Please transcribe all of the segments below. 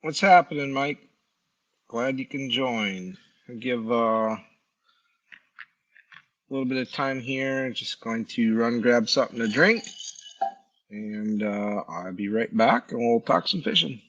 What's happening, Mike? Glad you can join. I'll give a little bit of time here. Just going to run grab something to drink, and I'll be right back, and we'll talk some fishing.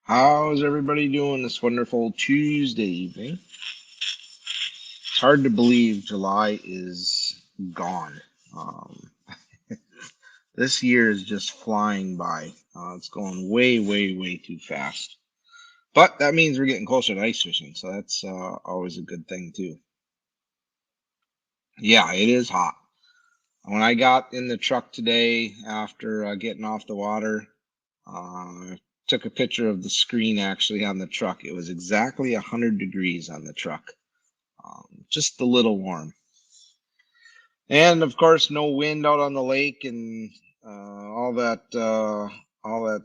How's everybody doing this wonderful Tuesday evening? It's hard to believe July is gone. Um, this year is just flying by. It's going way, way, way too fast. But that means we're getting closer to ice fishing, so that's always a good thing too. Yeah, it is hot. When I got in the truck today after getting off the water, took a picture of the screen actually on the truck. It was exactly 100 degrees on the truck, just a little warm. And of course, no wind out on the lake, and all that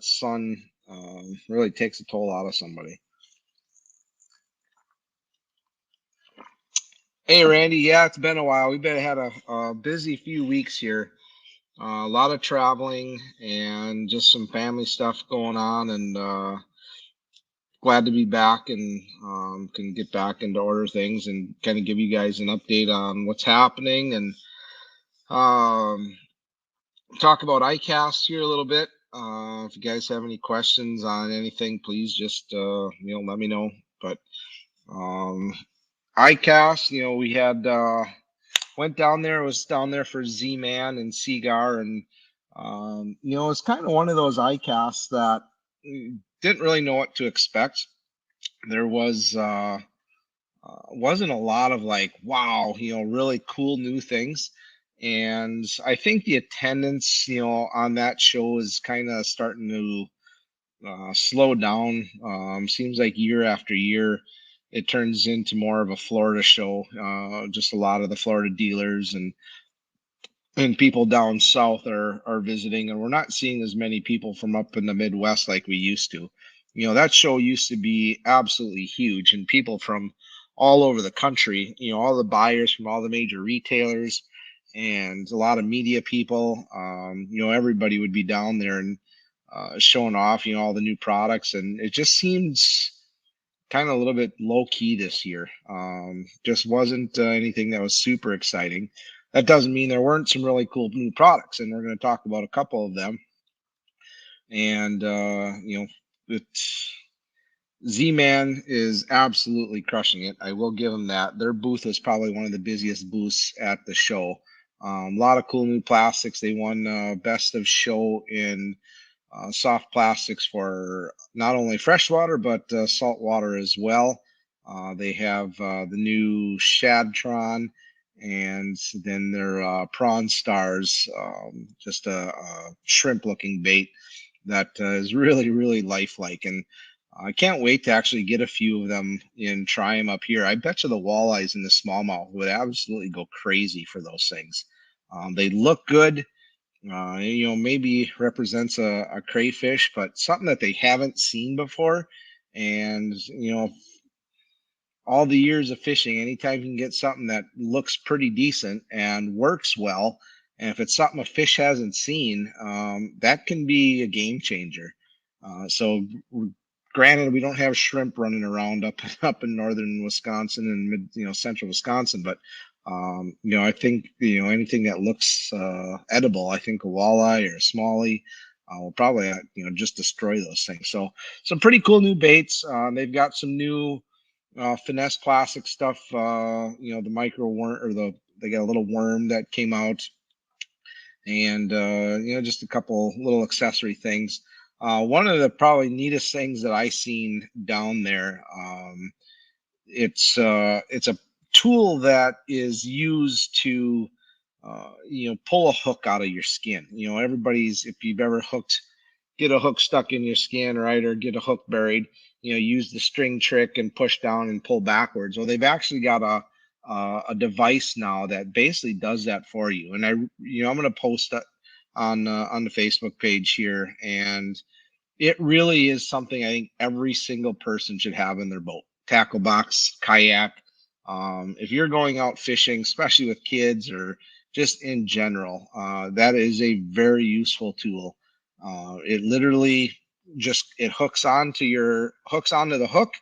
sun really takes a toll out of somebody. Hey, Randy. Yeah, it's been a while. We've had a busy few weeks here. A lot of traveling and just some family stuff going on, and glad to be back and can get back into order things and kind of give you guys an update on what's happening and um, talk about ICAST here a little bit. If you guys have any questions on anything, please just let me know. But um, ICAST, we had went down there. Was down there for Z-Man and Seagar, and it's kind of one of those ICASTs that didn't really know what to expect. There wasn't a lot of like, wow, really cool new things. And I think the attendance, on that show is kind of starting to slow down. Seems like year after year, it turns into more of a Florida show. Just a lot of the Florida dealers and people down south are visiting, and we're not seeing as many people from up in the Midwest like we used to. That show used to be absolutely huge, and people from all over the country, all the buyers from all the major retailers and a lot of media people, everybody would be down there and showing off, all the new products. And it just seems kind of a little bit low key this year. Just wasn't anything that was super exciting. That doesn't mean there weren't some really cool new products, and we're going to talk about a couple of them. And it's Z-Man is absolutely crushing it. I will give them that. Their booth was probably one of the busiest booths at the show. A lot of cool new plastics. They won best of show in soft plastics for not only freshwater but salt water as well. They have the new Shadtron, and then their prawn stars, just a shrimp-looking bait that is really, really lifelike. And I can't wait to actually get a few of them and try them up here. I bet you the walleyes and the smallmouth would absolutely go crazy for those things. They look good, maybe represents a crayfish, but something that they haven't seen before. And, all the years of fishing, anytime you can get something that looks pretty decent and works well, and if it's something a fish hasn't seen, that can be a game changer. So, granted, we don't have shrimp running around up in northern Wisconsin and mid, central Wisconsin, but I think anything that looks edible, I think a walleye or a smallie will probably just destroy those things. So some pretty cool new baits. They've got some new finesse plastic stuff. The micro worm, or they got a little worm that came out, and just a couple little accessory things. One of the probably neatest things that I seen down there. It's a tool that is used to pull a hook out of your skin. Everybody's, if you've ever get a hook stuck in your skin, right, or get a hook buried, use the string trick and push down and pull backwards. Well, they've actually got a device now that basically does that for you. And I'm going to post that on the Facebook page here, and it really is something I think every single person should have in their boat, tackle box, kayak. If you're going out fishing, especially with kids or just in general, that is a very useful tool. It literally it hooks onto the hook,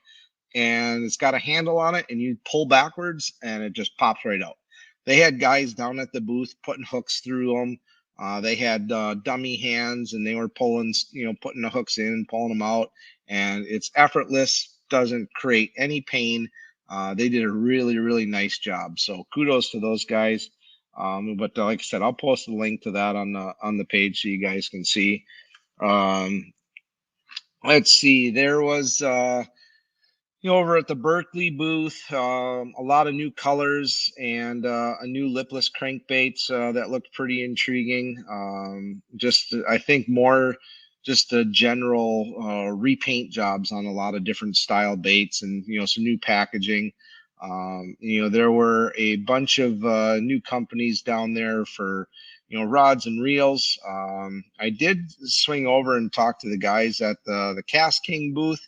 and it's got a handle on it, and you pull backwards and it just pops right out. They had guys down at the booth putting hooks through them. They had dummy hands, and they were pulling, putting the hooks in and pulling them out, and it's effortless, doesn't create any pain. They did a really, really nice job. So kudos to those guys. But like I said, I'll post a link to that on the page so you guys can see. Um, let's see. There was over at the Berkeley booth, a lot of new colors and a new lipless crankbaits that looked pretty intriguing. Just, I think, more just the general repaint jobs on a lot of different style baits, and some new packaging. There were a bunch of new companies down there for rods and reels. I did swing over and talk to the guys at the Cast King booth,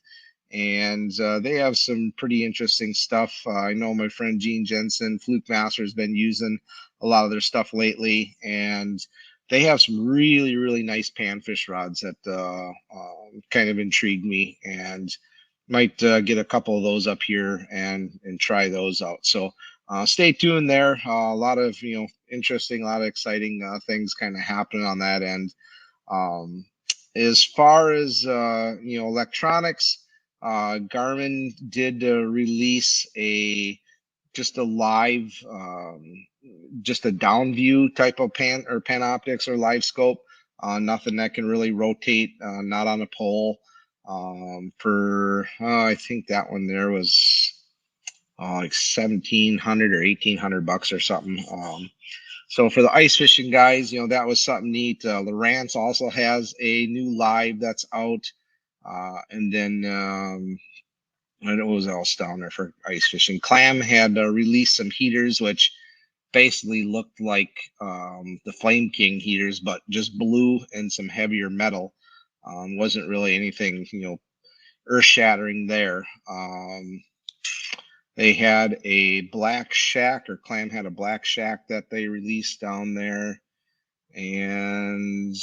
and they have some pretty interesting stuff. I know my friend Gene Jensen, Fluke Master, has been using a lot of their stuff lately, and they have some really, really nice panfish rods that kind of intrigued me, and might get a couple of those up here and try those out. So stay tuned there. A lot of interesting, a lot of exciting things kind of happening on that end. As far as electronics, Garmin did release just a live, just a down view type of Panoptics or live scope. Nothing that can really rotate, not on a pole. For I think that one there was like $1,700 or $1,800 or something. So for the ice fishing guys, that was something neat. Lawrence also has a new live that's out. And then and it was else down there for ice fishing. Clam had released some heaters, which basically looked like the Flame King heaters, but just blue and some heavier metal. Wasn't really anything, earth shattering there. They had a black shack, or Clam had a black shack that they released down there. And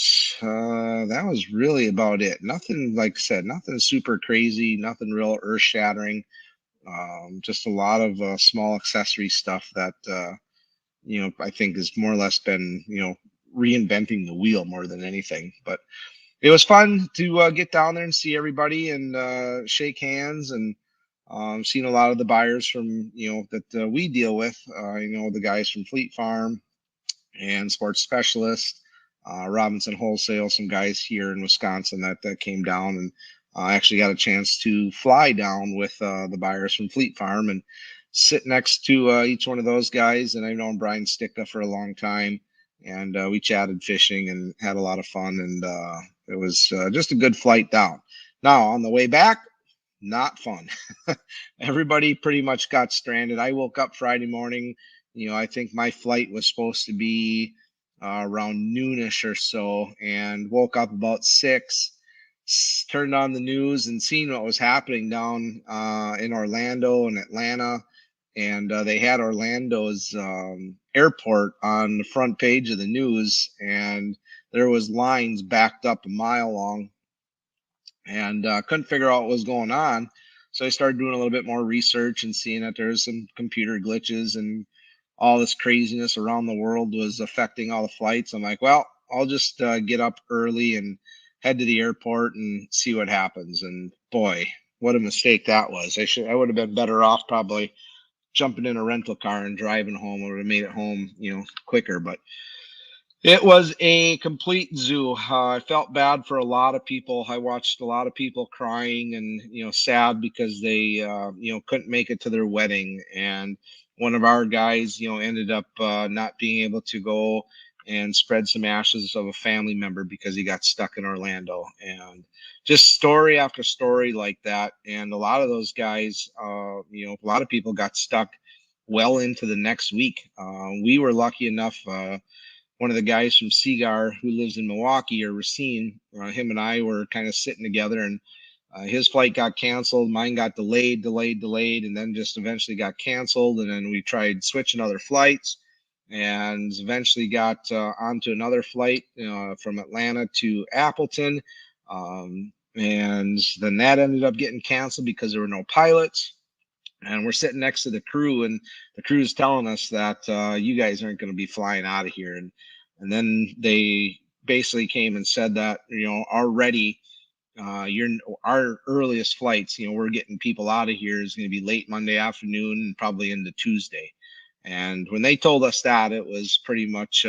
that was really about it. Nothing, like I said, nothing super crazy, nothing real earth shattering. Just a lot of small accessory stuff that, I think has more or less been, reinventing the wheel more than anything. But it was fun to get down there and see everybody and shake hands and seen a lot of the buyers from, that we deal with, the guys from Fleet Farm and Sports Specialist, Robinson Wholesale, some guys here in Wisconsin that came down, and actually got a chance to fly down with the buyers from Fleet Farm and sit next to each one of those guys. And I've known Brian Sticka for a long time, and we chatted fishing and had a lot of fun, and it was just a good flight down. Now on the way back, not fun. Everybody pretty much got stranded. I woke up Friday morning. I think my flight was supposed to be around noonish or so, and woke up about 6, turned on the news and seen what was happening down in Orlando and Atlanta. And they had Orlando's airport on the front page of the news, and there was lines backed up a mile long, and couldn't figure out what was going on. So I started doing a little bit more research and seeing that there's some computer glitches and all this craziness around the world was affecting all the flights. I'm like, well, I'll just get up early and head to the airport and see what happens. And boy, what a mistake that was. I would have been better off probably jumping in a rental car and driving home. I would have made it home, quicker. But it was a complete zoo. I felt bad for a lot of people. I watched a lot of people crying and, sad because they, couldn't make it to their wedding. And one of our guys, ended up not being able to go and spread some ashes of a family member because he got stuck in Orlando. And just story after story like that. And a lot of those guys, a lot of people got stuck well into the next week. We were lucky enough. One of the guys from Seagar who lives in Milwaukee, or Racine, him and I were kind of sitting together, and his flight got canceled. Mine got delayed, and then just eventually got canceled. And then we tried switching other flights and eventually got onto another flight from Atlanta to Appleton. And then that ended up getting canceled because there were no pilots. And we're sitting next to the crew, and the crew's telling us that you guys aren't going to be flying out of here. And then they basically came and said that, already our earliest flights, we're getting people out of here is going to be late Monday afternoon and probably into Tuesday. And when they told us that, it was pretty much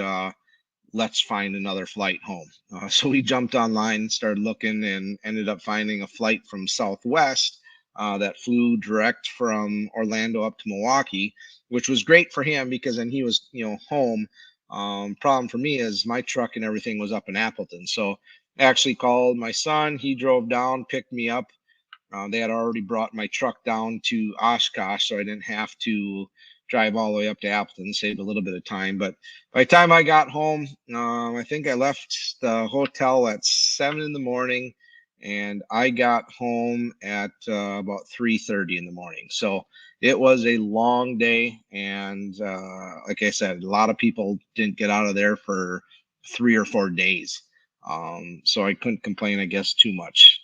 let's find another flight home. So we jumped online, started looking, and ended up finding a flight from Southwest that flew direct from Orlando up to Milwaukee, which was great for him because then he was, home. Problem for me is my truck and everything was up in Appleton. So I actually called my son. He drove down, picked me up. They had already brought my truck down to Oshkosh, so I didn't have to drive all the way up to Appleton, saved a little bit of time. But by the time I got home, I think I left the hotel at 7 in the morning, and I got home at about 3:30 in the morning. So it was a long day, and like I said, a lot of people didn't get out of there for 3 or 4 days. So I couldn't complain, I guess, too much.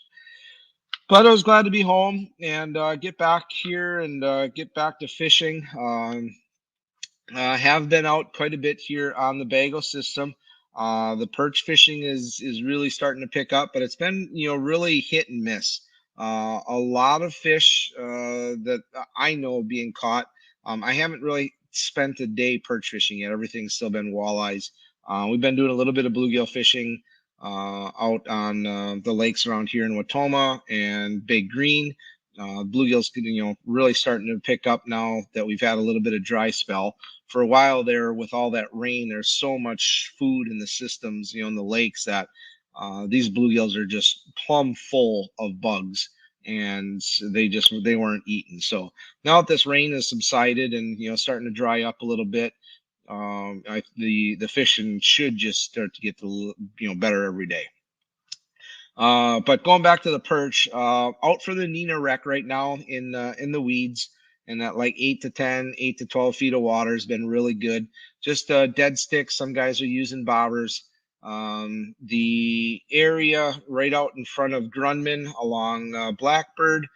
But I was glad to be home and get back here and get back to fishing. I have been out quite a bit here on the Bago system. The perch fishing is really starting to pick up, but it's been really hit and miss. A lot of fish that I know being caught. I haven't really spent a day perch fishing yet. Everything's still been walleyes. We've been doing a little bit of bluegill fishing out on the lakes around here in Watoma and Big Green. Bluegill's, really starting to pick up now that we've had a little bit of dry spell. For a while there, with all that rain, there's so much food in the systems, in the lakes, that these bluegills are just plumb full of bugs, and they weren't eaten. So now that this rain has subsided and starting to dry up a little bit, the fishing should just start to get better every day. But going back to the perch, out for the Nina wreck right now in the weeds, and that like 8 to 12 feet of water has been really good. Just dead sticks. Some guys are using bobbers. The area right out in front of Grunman along Blackbird,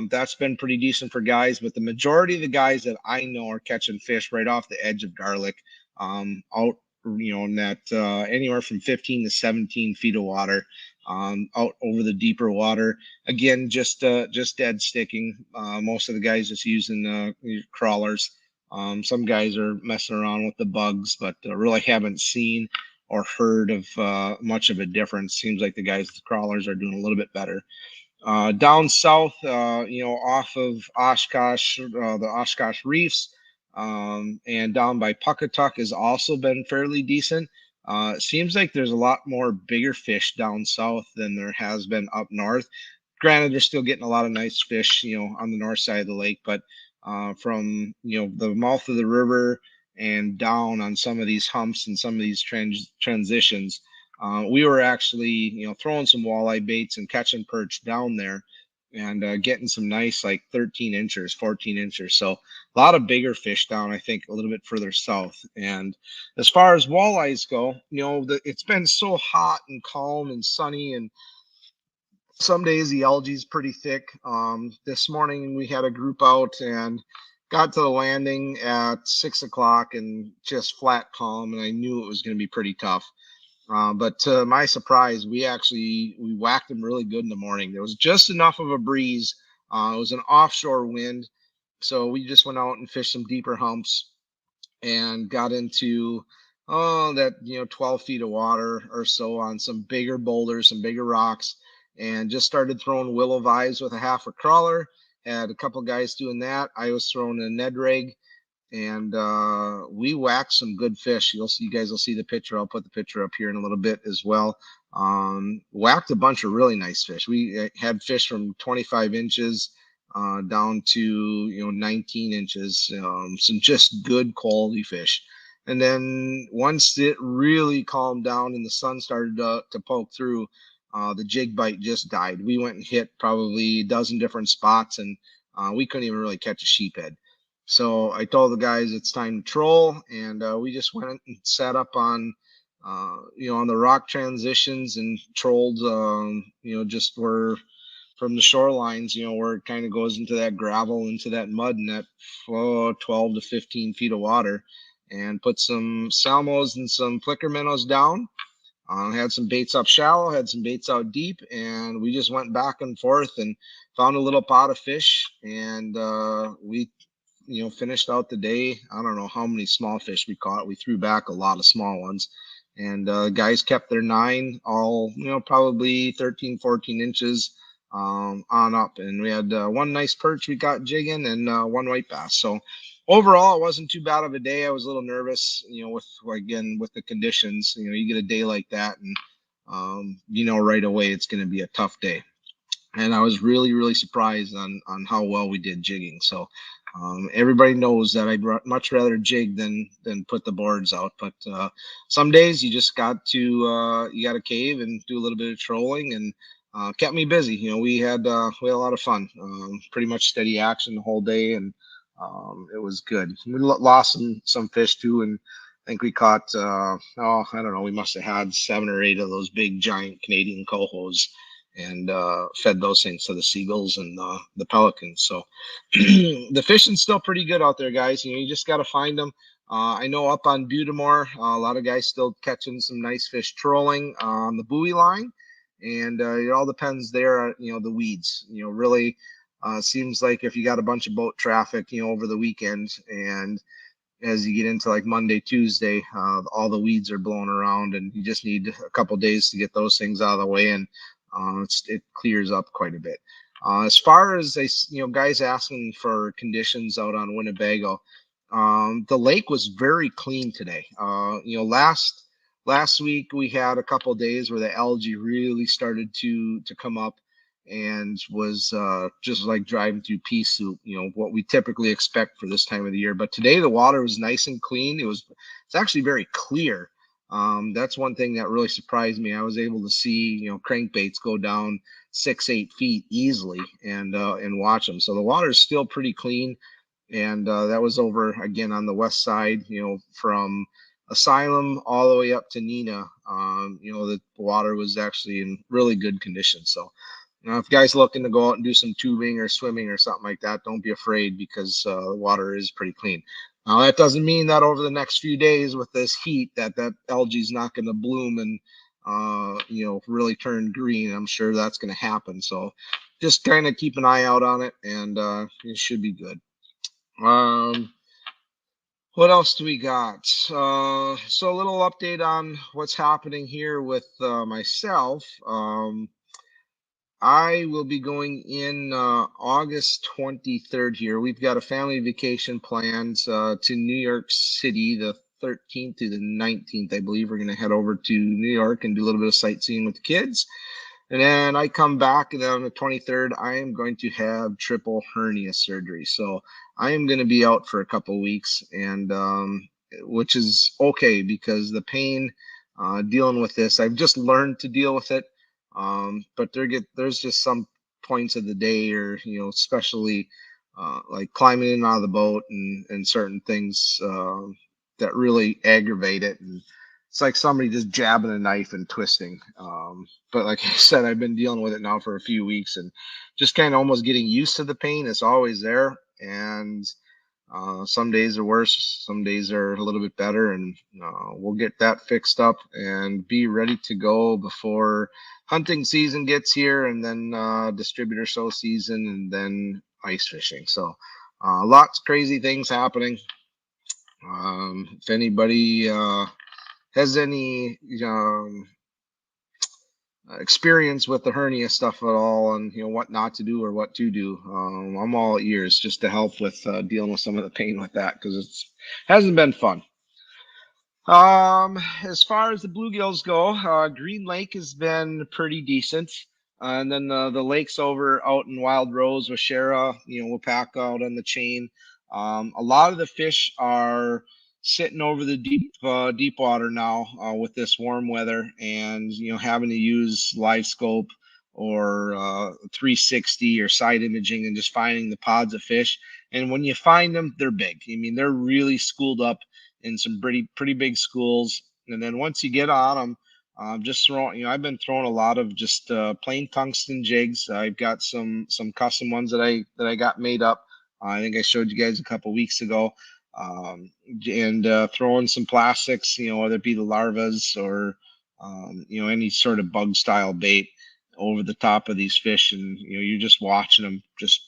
that's been pretty decent for guys. But the majority of the guys that I know are catching fish right off the edge of Garlic, out in that anywhere from 15 to 17 feet of water. Out over the deeper water. Again, just dead sticking. Most of the guys just using crawlers. Some guys are messing around with the bugs, but really haven't seen or heard of much of a difference. Seems like the guys with the crawlers are doing a little bit better. Down south, off of Oshkosh, the Oshkosh Reefs, and down by Puckatuck has also been fairly decent. It seems like there's a lot more bigger fish down south than there has been up north. Granted, they're still getting a lot of nice fish, on the north side of the lake, but from the mouth of the river and down on some of these humps and some of these transitions, we were actually throwing some walleye baits and catching perch down there, and getting some nice like 13 inches, 14 inches. So a lot of bigger fish down, I think, a little bit further south. And as far as walleyes go, it's been so hot and calm and sunny, and some days the algae's pretty thick. This morning we had a group out and got to the landing at 6 o'clock and just flat calm, and I knew it was going to be pretty tough. But to my surprise, we whacked them really good in the morning. There was just enough of a breeze. It was an offshore wind, so we just went out and fished some deeper humps and got into that 12 feet of water or so on some bigger boulders, some bigger rocks, and just started throwing willow vibes with a half a crawler. Had a couple guys doing that. I was throwing a Ned rig, and we whacked some good fish. You guys will see the picture. I'll put the picture up here in a little bit as well. Whacked a bunch of really nice fish. We had fish from 25 inches down to 19 inches. Some just good quality fish. And then once it really calmed down and the sun started to poke through, the jig bite just died. We went and hit probably a dozen different spots, and we couldn't even really catch a sheephead. So I told the guys it's time to troll, and we just went and sat up on the rock transitions and trolled, just where from the shorelines, where it kind of goes into that gravel, into that mud, and that 12 to 15 feet of water, and put some salmos and some flicker minnows down. Had some baits up shallow, had some baits out deep, and we just went back and forth and found a little pot of fish, and we finished out the day. I don't know how many small fish we caught. We threw back a lot of small ones, and guys kept their 9, all probably 13, 14 inches on up. And we had one nice perch we got jigging, and one white bass. So overall, it wasn't too bad of a day. I was a little nervous, with the conditions. You get a day like that, and right away it's going to be a tough day. And I was really, really surprised on how well we did jigging. So everybody knows that I'd much rather jig than put the boards out. But some days you just got to cave and do a little bit of trolling, and kept me busy. We had a lot of fun. Pretty much steady action the whole day, and it was good. We lost some fish too, and I think we caught I don't know, we must have had 7 or 8 of those big giant Canadian cohos, and fed those things to the seagulls and the pelicans. So the fishing's still pretty good out there, guys. You just got to find them. I know up on Butamore, a lot of guys still catching some nice fish trolling on the buoy line, and it all depends there. The weeds. Really seems like if you got a bunch of boat traffic, over the weekend, and as you get into like Monday, Tuesday, all the weeds are blowing around, and you just need a couple days to get those things out of the way, and it clears up quite a bit. As far as guys asking for conditions out on Winnebago, the lake was very clean today. Last week we had a couple of days where the algae really started to come up and was just like driving through pea soup. What we typically expect for this time of the year. But today the water was nice and clean. It's actually very clear. That's one thing that really surprised me. I was able to see crankbaits go down 6, 8 feet easily and watch them. So the water is still pretty clean, and that was over again on the west side. From Asylum all the way up to Nina. The water was actually in really good condition. So if guys looking to go out and do some tubing or swimming or something like that, don't be afraid because the water is pretty clean. Now that doesn't mean that over the next few days with this heat that algae is not going to bloom and really turn green. I'm sure that's going to happen. So just kind of keep an eye out on it, and it should be good. What else do we got? So a little update on what's happening here with myself. I will be going in August 23rd here. We've got a family vacation planned to New York City the 13th to the 19th. I believe we're going to head over to New York and do a little bit of sightseeing with the kids. And then I come back, and then on the 23rd, I am going to have triple hernia surgery. So I am going to be out for a couple of weeks, and which is okay because the pain dealing with this, I've just learned to deal with it. But there's just some points of the day, or especially like climbing in and out of the boat and certain things that really aggravate it. And it's like somebody just jabbing a knife and twisting. But like I said, I've been dealing with it now for a few weeks and just kind of almost getting used to the pain. It's always there. And some days are worse, some days are a little bit better, and we'll get that fixed up and be ready to go before hunting season gets here, and then distributor show season, and then ice fishing. So lots of crazy things happening. If anybody has any experience with the hernia stuff at all, and what not to do or what to do, I'm all ears just to help with dealing with some of the pain with that, because it's hasn't been fun. As far as the bluegills go, Green Lake has been pretty decent. And then the lakes over out in Wild Rose with Shara, we'll pack out on the chain. A lot of the fish are sitting over the deep water now with this warm weather, and having to use live scope or 360 or side imaging and just finding the pods of fish. And when you find them, they're big. I mean, they're really schooled up in some pretty big schools. And then once you get on them, just throwing. I've been throwing a lot of just plain tungsten jigs. I've got some custom ones that I got made up. I think I showed you guys a couple weeks ago. And throwing some plastics, whether it be the larvas or any sort of bug style bait over the top of these fish, and you're just watching them. Just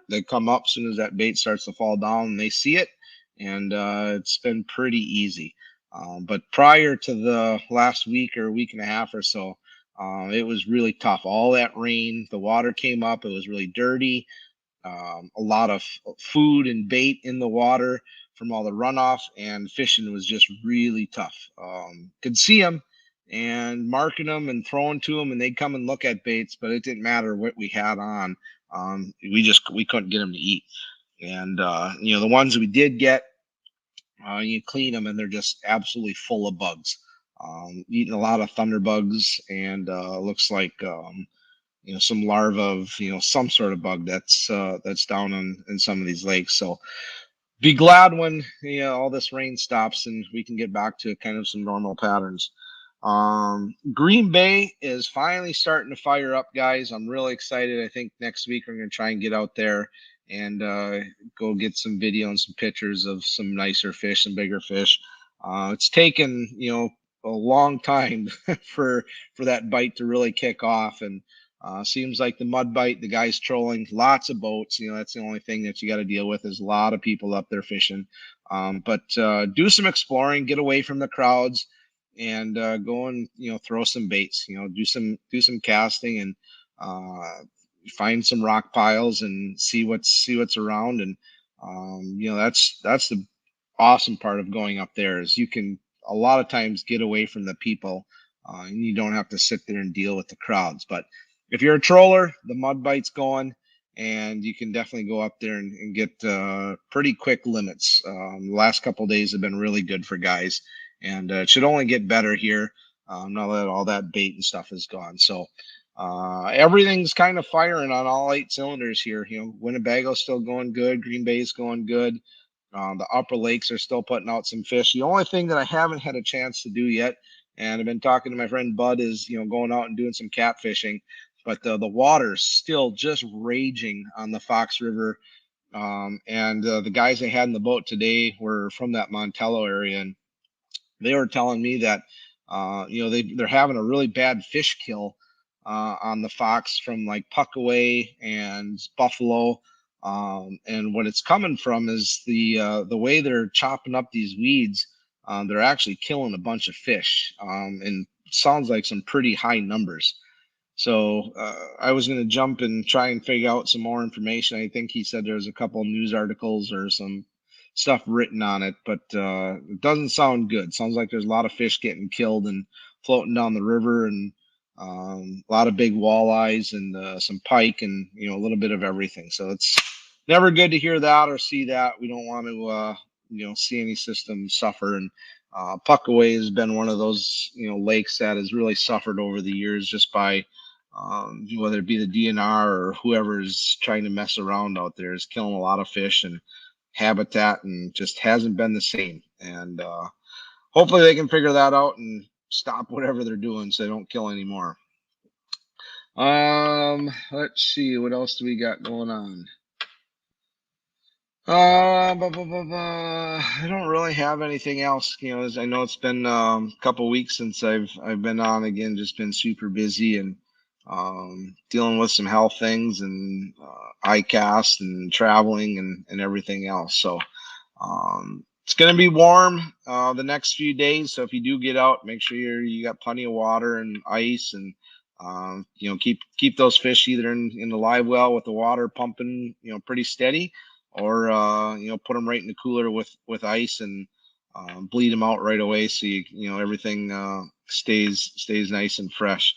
they come up as soon as that bait starts to fall down, and they see it, and it's been pretty easy. But prior to the last week or week and a half or so, it was really tough. All that rain, the water came up. It was really dirty. A lot of food and bait in the water from all the runoff, and fishing was just really tough. Could see them and marking them and throwing to them, and they'd come and look at baits, but it didn't matter what we had on. We couldn't get them to eat. And the ones we did get, you clean them and they're just absolutely full of bugs. Eating a lot of thunderbugs, and looks like some larva of some sort of bug that's down in some of these lakes. So be glad when all this rain stops and we can get back to kind of some normal patterns. Green Bay is finally starting to fire up, guys. I'm really excited. I think next week we're going to try and get out there and go get some video and some pictures of some nicer fish and bigger fish. It's taken a long time for that bite to really kick off, and seems like the mud bite, the guys trolling, lots of boats. That's the only thing that you got to deal with, is a lot of people up there fishing. But do some exploring, get away from the crowds, and go and throw some baits. Do some casting, and find some rock piles and see what's around. And that's the awesome part of going up there, is you can a lot of times get away from the people, and you don't have to sit there and deal with the crowds. But if you're a troller, the mud bite's going, and you can definitely go up there and get pretty quick limits. The last couple of days have been really good for guys, and it should only get better here, now that all that bait and stuff is gone. So everything's kind of firing on all 8 cylinders here. Winnebago's still going good. Green Bay's going good. The upper lakes are still putting out some fish. The only thing that I haven't had a chance to do yet, and I've been talking to my friend Bud, is going out and doing some catfishing. But the water's still just raging on the Fox River. And the guys I had in the boat today were from that Montello area, and they were telling me that they're having a really bad fish kill on the Fox from like Puckaway and Buffalo. And what it's coming from is the way they're chopping up these weeds. They're actually killing a bunch of fish, and sounds like some pretty high numbers. So I was going to jump and try and figure out some more information. I think he said there's a couple of news articles or some stuff written on it, but it doesn't sound good. Sounds like there's a lot of fish getting killed and floating down the river, and a lot of big walleyes and some pike, and a little bit of everything. So it's never good to hear that or see that. We don't want to see any system suffer. And Puckaway has been one of those lakes that has really suffered over the years, just by whether it be the DNR or whoever is trying to mess around out there, is killing a lot of fish and habitat, and just hasn't been the same. And hopefully they can figure that out and stop whatever they're doing so they don't kill anymore. Let's see, what else do we got going on? I don't really have anything else. As I know it's been a couple weeks since I've been on again. Just been super busy, and dealing with some health things, and ICAST and traveling and everything else. So it's going to be warm the next few days. So if you do get out, make sure you got plenty of water and ice, and keep those fish either in the live well with the water pumping pretty steady, or put them right in the cooler with ice, and bleed them out right away, so everything stays nice and fresh.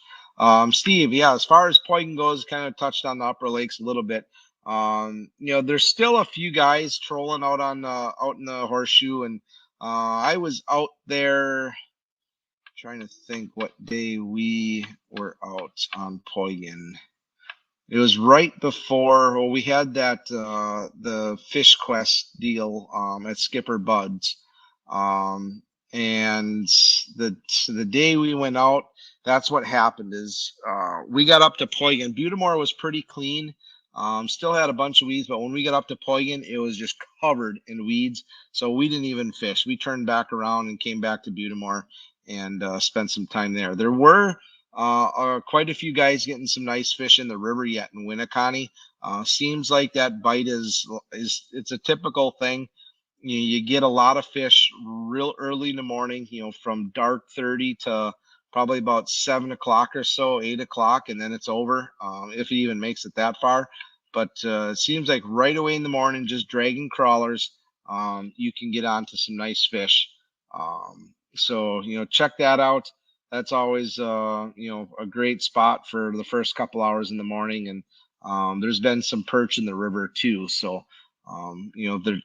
Steve, yeah, as far as Poygan goes, kind of touched on the upper lakes a little bit. There's still a few guys trolling out in the horseshoe, and I was out there trying to think what day we were out on Poygan. It was right before, well, we had that the Fish Quest deal at Skipper Bud's, and the day we went out, that's what happened. Is we got up to Poygan. Butamore was pretty clean, still had a bunch of weeds, but when we got up to Poygan, it was just covered in weeds. So we didn't even fish. We turned back around and came back to Butamore and spent some time there. There were quite a few guys getting some nice fish in the river yet in Winneconne. Seems like that bite is it's a typical thing. You get a lot of fish real early in the morning, from dark 30 to probably about 7 o'clock or so, 8 o'clock, and then it's over, if it even makes it that far. But it seems like right away in the morning, just dragging crawlers, you can get onto some nice fish. So check that out. That's always a great spot for the first couple hours in the morning. And there's been some perch in the river too, so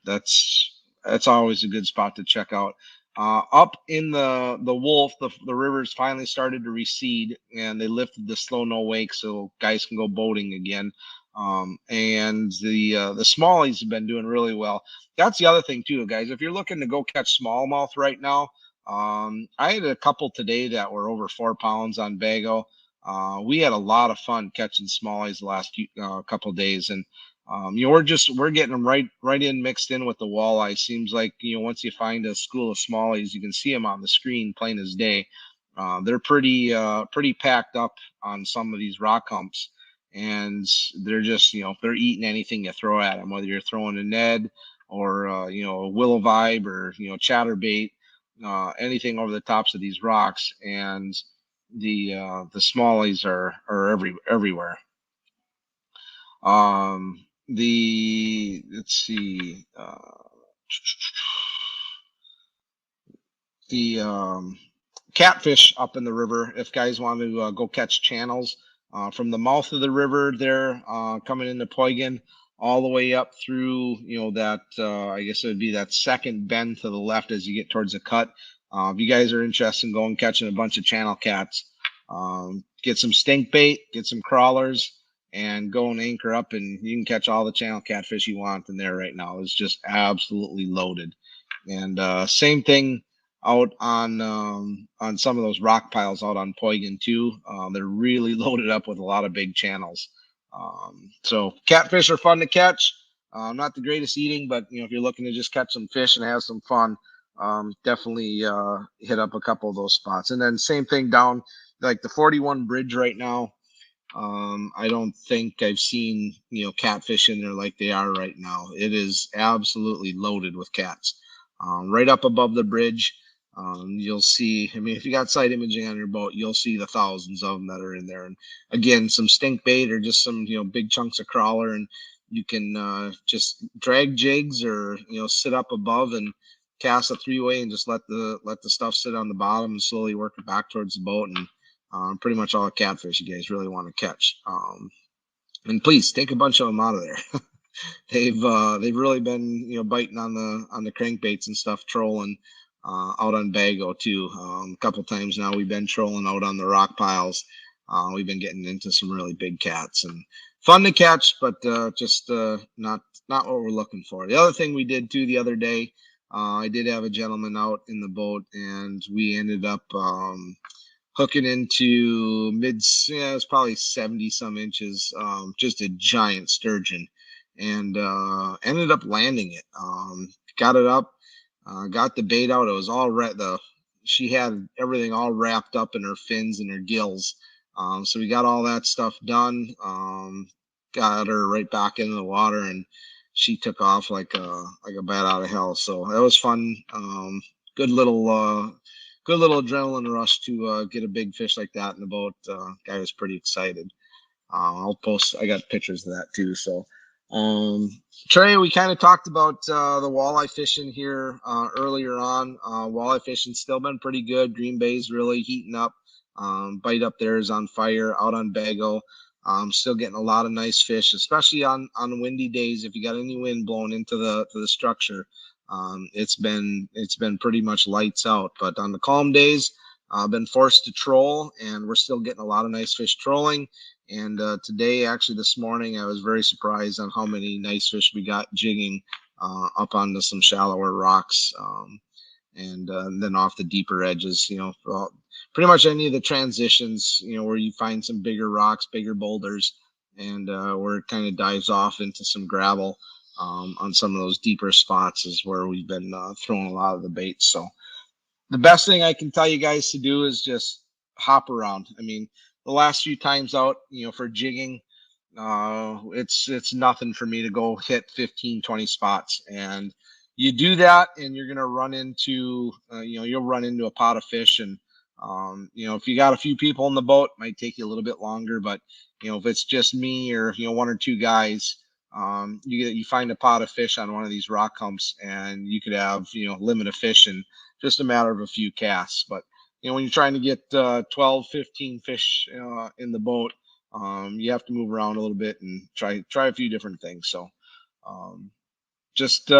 that's always a good spot to check out. Up in the Wolf, the rivers finally started to recede, and they lifted the slow no wake, so guys can go boating again. And the smallies have been doing really well. That's the other thing too, guys. If you're looking to go catch smallmouth right now, I had a couple today that were over 4 pounds on Bago. We had a lot of fun catching smallies the last couple of days, and we're getting them right in, mixed in with the walleye. Seems like once you find a school of smallies, you can see them on the screen plain as day. They're pretty packed up on some of these rock humps, and they're just they're eating anything you throw at them, whether you're throwing a Ned or a willow vibe or chatterbait, anything over the tops of these rocks. And the smallies are everywhere. Let's see, the catfish up in the river. If guys want to go catch channels from the mouth of the river there, coming into Poigan, all the way up through, that I guess it would be that second bend to the left as you get towards the cut. If you guys are interested in going catching a bunch of channel cats, get some stink bait, get some crawlers, and go and anchor up, and you can catch all the channel catfish you want in there right now. It's just absolutely loaded. And same thing out on some of those rock piles out on Poigan too. They're really loaded up with a lot of big channels. So catfish are fun to catch. Not the greatest eating, but if you're looking to just catch some fish and have some fun, definitely hit up a couple of those spots. And then same thing down like the 41 bridge right now. I don't think I've seen catfish in there like they are right now. It is absolutely loaded with cats. Right up above the bridge, you'll see. I mean, if you got side imaging on your boat, you'll see the thousands of them that are in there. And again, some stink bait or just some big chunks of crawler, and you can just drag jigs or sit up above and cast a three-way and just let the stuff sit on the bottom and slowly work it back towards the boat. And pretty much all the catfish you guys really want to catch. And please take a bunch of them out of there. They've really been biting on the crankbaits and stuff, trolling out on Bago too. A couple times now we've been trolling out on the rock piles. We've been getting into some really big cats and fun to catch, but just not what we're looking for. The other thing we did too the other day, I did have a gentleman out in the boat, and we ended up hooking into it's probably 70 some inches, just a giant sturgeon, and ended up landing it. Got it up, got the bait out. It was all she had everything all wrapped up in her fins and her gills. So we got all that stuff done. Got her right back into the water, and she took off like a bat out of hell. So that was fun. Good little adrenaline rush to get a big fish like that in the boat. Guy was pretty excited. I got pictures of that too. So, Trey, we kind of talked about the walleye fishing here earlier on. Walleye fishing still been pretty good. Green Bay's really heating up. Bite up there is on fire out on Bago. Still getting a lot of nice fish, especially on windy days. If you got any wind blowing into the structure, it's been pretty much lights out. But on the calm days, I've been forced to troll, and we're still getting a lot of nice fish trolling. And today, actually this morning, I was very surprised on how many nice fish we got jigging up onto some shallower rocks, and then off the deeper edges. Pretty much any of the transitions, where you find some bigger rocks, bigger boulders, and where it kind of dives off into some gravel. On some of those deeper spots is where we've been throwing a lot of the baits. So the best thing I can tell you guys to do is just hop around. I mean, the last few times out, for jigging, it's nothing for me to go hit 15, 20 spots. And you do that, and you're going to run into, you'll run into a pot of fish. And, if you got a few people in the boat, it might take you a little bit longer. But, if it's just me or, one or two guys, you find a pot of fish on one of these rock humps, and you could have, limit of fish in just a matter of a few casts. But, when you're trying to get 12, 15 fish in the boat, you have to move around a little bit and try a few different things. So just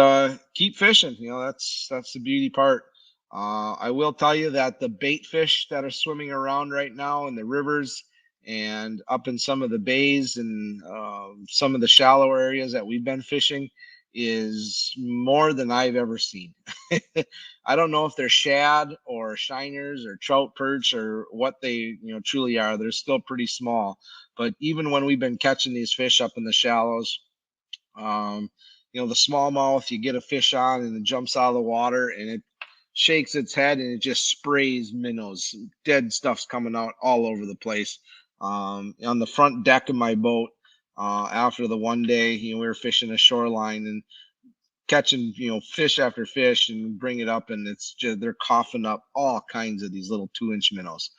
keep fishing. That's the beauty part. I will tell you that the bait fish that are swimming around right now in the rivers and up in some of the bays and some of the shallow areas that we've been fishing is more than I've ever seen. I don't know if they're shad or shiners or trout perch or what they truly are. They're still pretty small, but even when we've been catching these fish up in the shallows, the smallmouth, you get a fish on and it jumps out of the water and it shakes its head and it just sprays minnows. Dead stuff's coming out all over the place. On the front deck of my boat, after the one day, we were fishing a shoreline and catching, fish after fish and bring it up, and it's just they're coughing up all kinds of these little 2-inch minnows.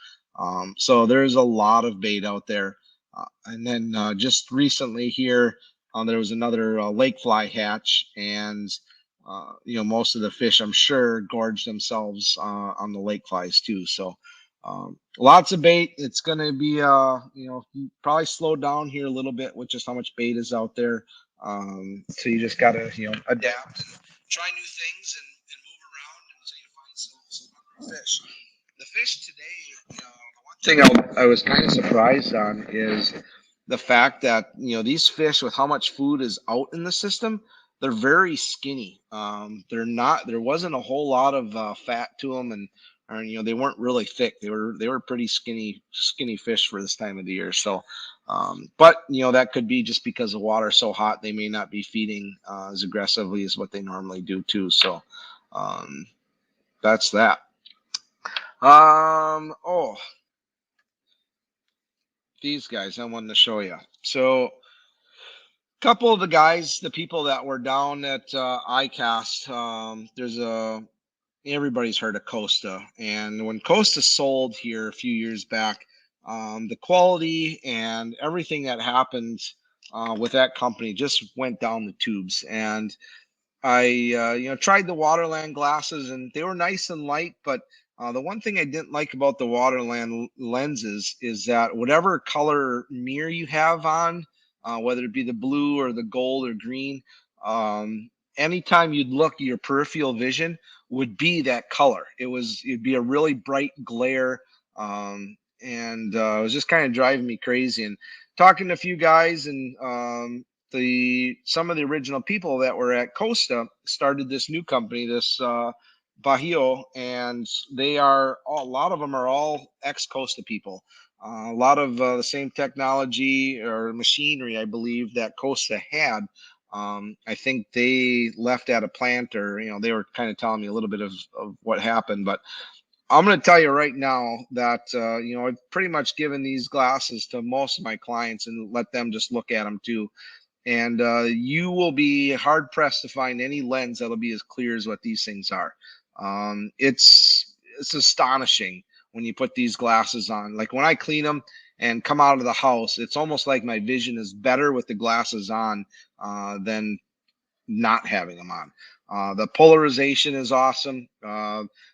So there's a lot of bait out there. And then just recently here, there was another lake fly hatch, and most of the fish, I'm sure, gorged themselves on the lake flies too. So lots of bait. It's going to be, probably slow down here a little bit with just how much bait is out there. So you just got to, adapt and try new things and move around until you find some other fish. The fish today, the one thing I was kind of surprised on is the fact that these fish, with how much food is out in the system, they're very skinny. They're not. There wasn't a whole lot of fat to them, and or, they weren't really thick. They were pretty skinny fish for this time of the year. So, but that could be just because the water's so hot. They may not be feeding as aggressively as what they normally do too. So, um, that's that. Oh, these guys I wanted to show you. So, a couple of the guys, the people that were down at ICAST, there's everybody's heard of Costa, and when Costa sold here a few years back, the quality and everything that happened with that company just went down the tubes. And I, tried the Waterland glasses, and they were nice and light. But the one thing I didn't like about the Waterland lenses is that whatever color mirror you have on, whether it be the blue or the gold or green, anytime you'd look, your peripheral vision would be that color. It'd be a really bright glare, and it was just kind of driving me crazy. And talking to a few guys, and some of the original people that were at Costa started this new company, this Bago, and a lot of them are all ex Costa people. A lot of the same technology or machinery, I believe, that Costa had. I think they left at a plant, or they were kind of telling me a little bit of what happened. But I'm going to tell you right now that I've pretty much given these glasses to most of my clients and let them just look at them too. And you will be hard pressed to find any lens that'll be as clear as what these things are. It's astonishing when you put these glasses on. Like when I clean them and come out of the house, it's almost like my vision is better with the glasses on than not having them on. The polarization is awesome.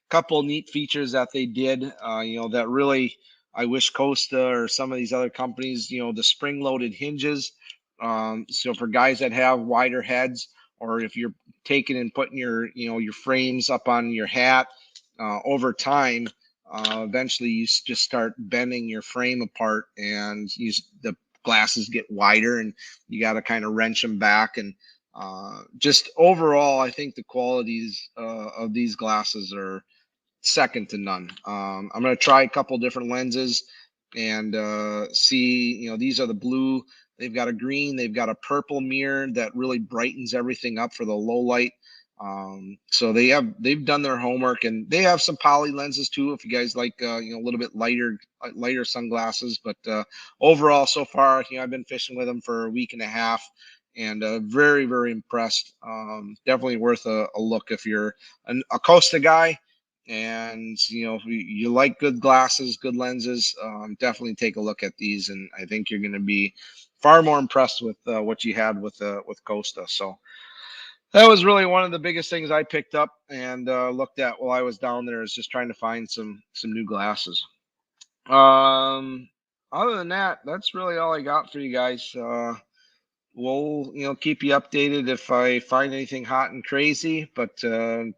Couple neat features that they did, that really I wish Costa or some of these other companies, the spring-loaded hinges. So for guys that have wider heads, or if you're taking and putting your frames up on your hat, over time, eventually you just start bending your frame apart, and the glasses get wider, and you got to kind of wrench them back. And just overall, I think the qualities of these glasses are second to none. I'm going to try a couple different lenses and see. These are the blue. They've got a green. They've got a purple mirror that really brightens everything up for the low light. So they've done their homework, and they have some poly lenses too. If you guys like, a little bit lighter sunglasses. But overall, so far, I've been fishing with them for a week and a half, and very, very impressed. Definitely worth a look if you're a Costa guy, and if you like good glasses, good lenses. Definitely take a look at these, and I think you're going to be far more impressed with what you had with Costa. So that was really one of the biggest things I picked up and looked at while I was down there, is just trying to find some new glasses. Other than that, that's really all I got for you guys. We'll keep you updated if I find anything hot and crazy. But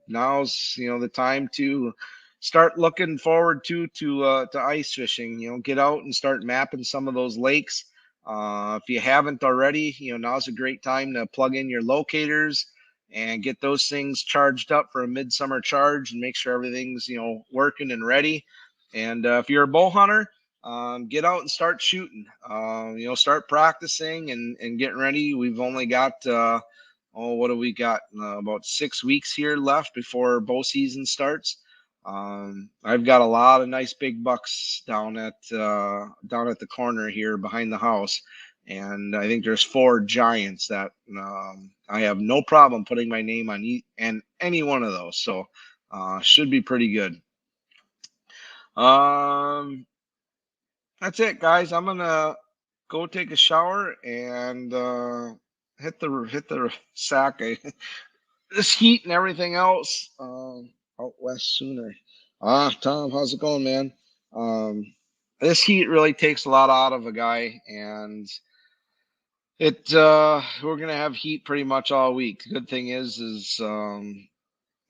now's the time to start looking forward to ice fishing. Get out and start mapping some of those lakes. If you haven't already, now's a great time to plug in your locators and get those things charged up for a midsummer charge, and make sure everything's working and ready. And if you're a bow hunter, get out and start shooting. Start practicing and getting ready. We've only got what do we got? About 6 weeks here left before bow season starts. I've got a lot of nice big bucks down at the corner here behind the house, and I think there's 4 giants that I have no problem putting my name on and any one of those. So should be pretty good. That's it, guys. I'm gonna go take a shower and hit the sack. This heat and everything else. Out west sooner. Tom, how's it going, man? Um, this heat really takes a lot out of a guy, and we're gonna have heat pretty much all week. The good thing is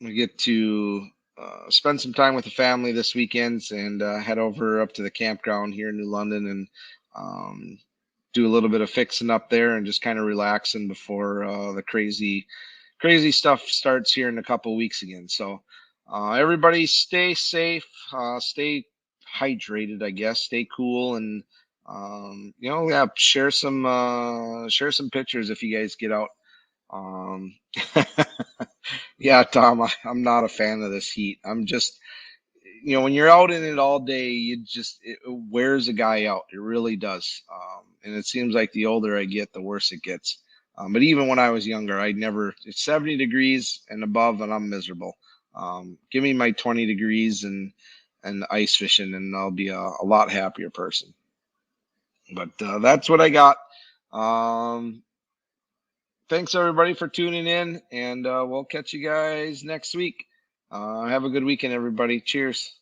we get to spend some time with the family this weekend and head over up to the campground here in New London and um, do a little bit of fixing up there and just kind of relaxing before the crazy stuff starts here in a couple of weeks again. So everybody stay safe, stay hydrated, I guess, stay cool, and yeah, share some pictures if you guys get out. Um, yeah, Tom, I'm not a fan of this heat. I'm just, when you're out in it all day, it wears a guy out. It really does. And it seems like the older I get, the worse it gets. But even when I was younger, it's 70 degrees and above, and I'm miserable. Give me my 20 degrees and ice fishing, and I'll be a lot happier person. But that's what I got. Um, Thanks everybody for tuning in, and we'll catch you guys next week. Have a good weekend, everybody. Cheers.